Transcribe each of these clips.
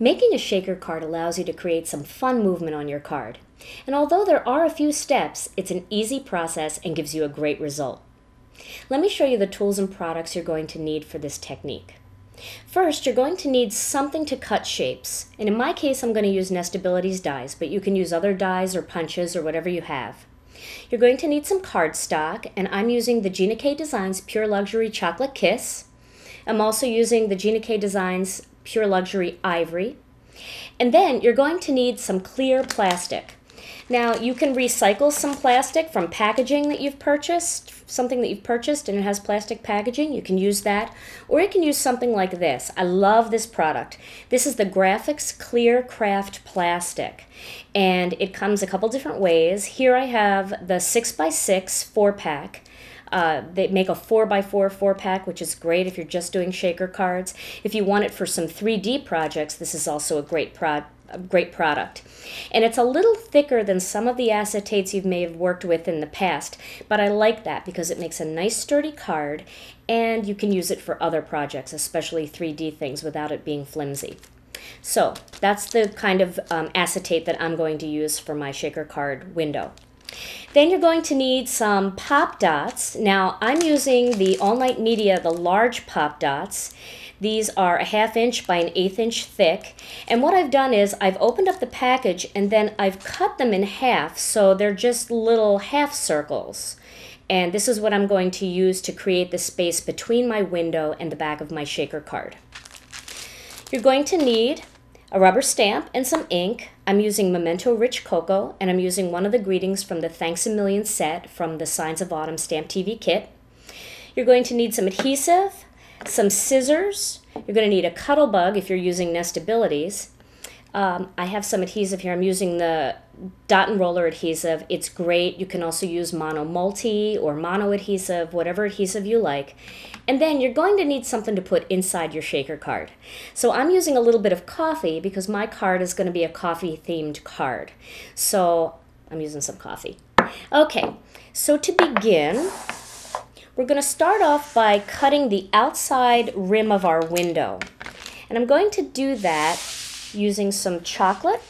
Making a shaker card allows you to create some fun movement on your card. And although there are a few steps, it's an easy process and gives you a great result. Let me show you the tools and products you're going to need for this technique. First, you're going to need something to cut shapes. And in my case, I'm going to use Nestabilities dies, but you can use other dies or punches or whatever you have. You're going to need some cardstock, and I'm using the Gina K Designs Pure Luxury Chocolate Kiss. I'm also using the Gina K Designs Pure Luxury Ivory. And then you're going to need some clear plastic. Now, you can recycle some plastic from packaging that you've purchased, something that you've purchased and it has plastic packaging. You can use that, or you can use something like this. I love this product. This is the Graphics Clear Craft Plastic, and it comes a couple different ways. Here I have the 6x6 4-pack. They make a 4x4 4-pack, which is great if you're just doing shaker cards. If you want it for some 3D projects, this is also a great product. And it's a little thicker than some of the acetates you may have worked with in the past, but I like that because it makes a nice sturdy card and you can use it for other projects, especially 3D things, without it being flimsy. So that's the kind of acetate that I'm going to use for my shaker card window. Then you're going to need some pop dots. Now I'm using the All Night Media, the large pop dots. These are a 1/2 inch by an 1/8 inch thick. And what I've done is I've opened up the package and then I've cut them in half so they're just little half circles. And this is what I'm going to use to create the space between my window and the back of my shaker card. You're going to need a rubber stamp and some ink. I'm using Memento Rich Cocoa, and I'm using one of the greetings from the Thanks a Million set from the Signs of Autumn Stamp TV kit. You're going to need some adhesive, some scissors. You're going to need a Cuttlebug if you're using Nestabilities. I have some adhesive here. I'm using the Dot and Roller adhesive. It's great. You can also use Mono Multi or Mono adhesive, whatever adhesive you like. And then you're going to need something to put inside your shaker card. So I'm using a little bit of coffee because my card is going to be a coffee-themed card. So I'm using some coffee. Okay, so to begin, we're going to start off by cutting the outside rim of our window. And I'm going to do that using some chocolate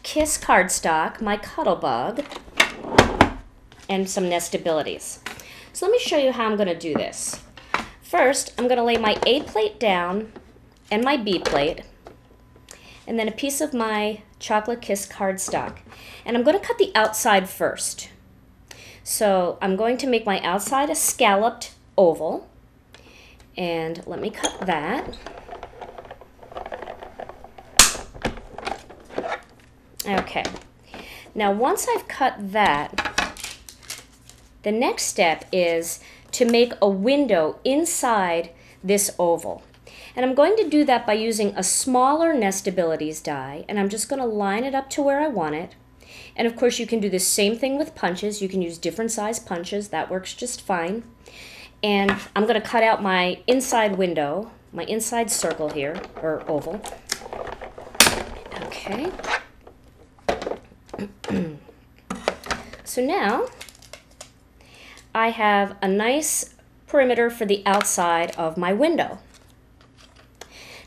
Kiss cardstock, my Cuttlebug, and some Nestabilities. So let me show you how I'm going to do this. First, I'm going to lay my A plate down and my B plate, and then a piece of my Chocolate Kiss cardstock. And I'm going to cut the outside first. So I'm going to make my outside a scalloped oval, and let me cut that. Okay, now once I've cut that, the next step is to make a window inside this oval. And I'm going to do that by using a smaller Nestabilities die, and I'm just going to line it up to where I want it. And of course you can do the same thing with punches. You can use different size punches. That works just fine. And I'm going to cut out my inside window, my inside circle here, or oval. Okay. So now I have a nice perimeter for the outside of my window.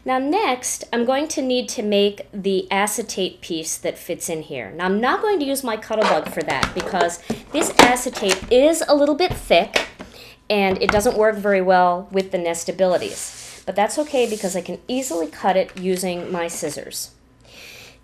Now next, I'm going to need to make the acetate piece that fits in here. Now I'm not going to use my Cuttlebug for that because this acetate is a little bit thick and it doesn't work very well with the Nestabilities. But that's okay because I can easily cut it using my scissors.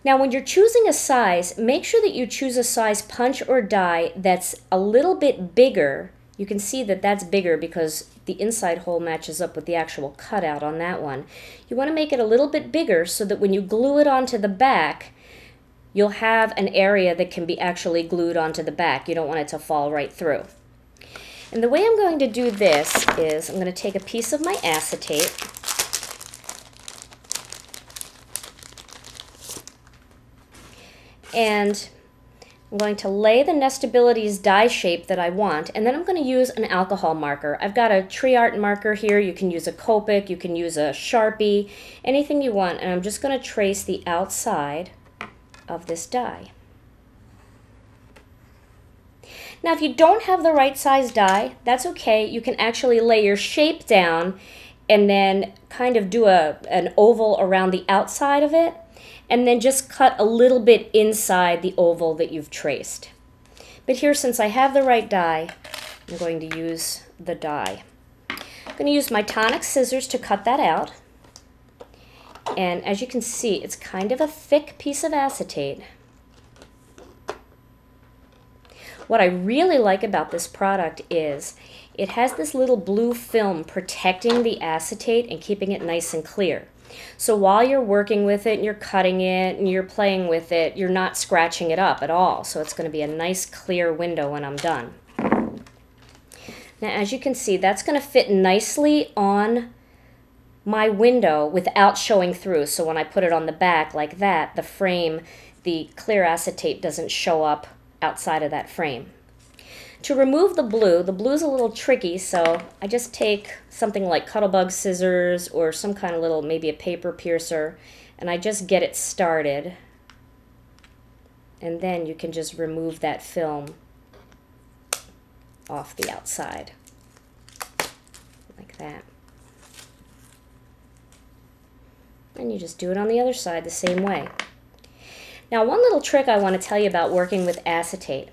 Now when you're choosing a size, make sure that you choose a size punch or die that's a little bit bigger. You can see that that's bigger because the inside hole matches up with the actual cutout on that one. You want to make it a little bit bigger so that when you glue it onto the back, you'll have an area that can be actually glued onto the back. You don't want it to fall right through. And the way I'm going to do this is I'm going to take a piece of my acetate, and I'm going to lay the Nestabilities die shape that I want, and then I'm going to use an alcohol marker. I've got a Tree Art marker here. You can use a Copic, you can use a Sharpie, anything you want, and I'm just going to trace the outside of this die. Now if you don't have the right size die, that's okay. You can actually lay your shape down and then kind of do an oval around the outside of it, and then just cut a little bit inside the oval that you've traced. But here, since I have the right die, I'm going to use the die. I'm going to use my tonic scissors to cut that out. And as you can see, it's kind of a thick piece of acetate. What I really like about this product is it has this little blue film protecting the acetate and keeping it nice and clear. So while you're working with it and you're cutting it and you're playing with it, you're not scratching it up at all. So it's going to be a nice clear window when I'm done. Now, as you can see, that's going to fit nicely on my window without showing through. So when I put it on the back like that, the frame, the clear acetate doesn't show up outside of that frame. To remove the blue's a little tricky, so I just take something like Cuttlebug scissors or some kind of little, maybe a paper piercer, and I just get it started. And then you can just remove that film off the outside, like that. And you just do it on the other side the same way. Now, one little trick I want to tell you about working with acetate.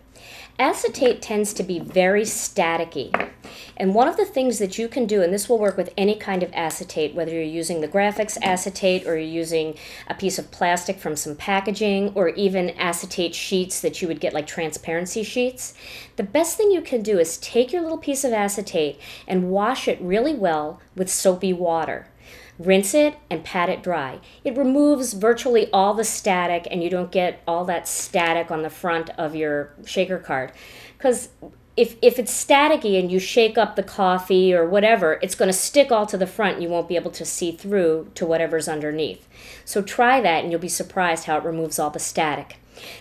Acetate tends to be very staticky. And one of the things that you can do, and this will work with any kind of acetate, whether you're using the graphics acetate or you're using a piece of plastic from some packaging or even acetate sheets that you would get like transparency sheets, the best thing you can do is take your little piece of acetate and wash it really well with soapy water. Rinse it and pat it dry. It removes virtually all the static and you don't get all that static on the front of your shaker card. Because if it's staticky and you shake up the coffee or whatever, it's going to stick all to the front and you won't be able to see through to whatever's underneath. So try that and you'll be surprised how it removes all the static.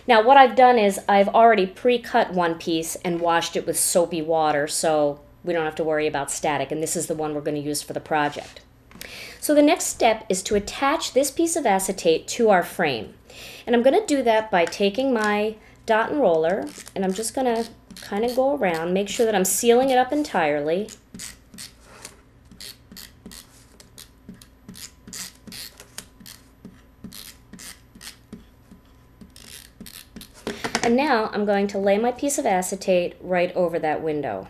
Now what I've done is I've already pre-cut one piece and washed it with soapy water so we don't have to worry about static, and this is the one we're going to use for the project. So the next step is to attach this piece of acetate to our frame. And I'm going to do that by taking my dot and roller, and I'm just going to kind of go around, make sure that I'm sealing it up entirely. And now I'm going to lay my piece of acetate right over that window.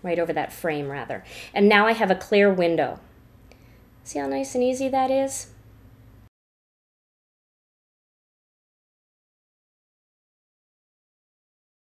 Right over that frame, rather. And now I have a clear window. See how nice and easy that is?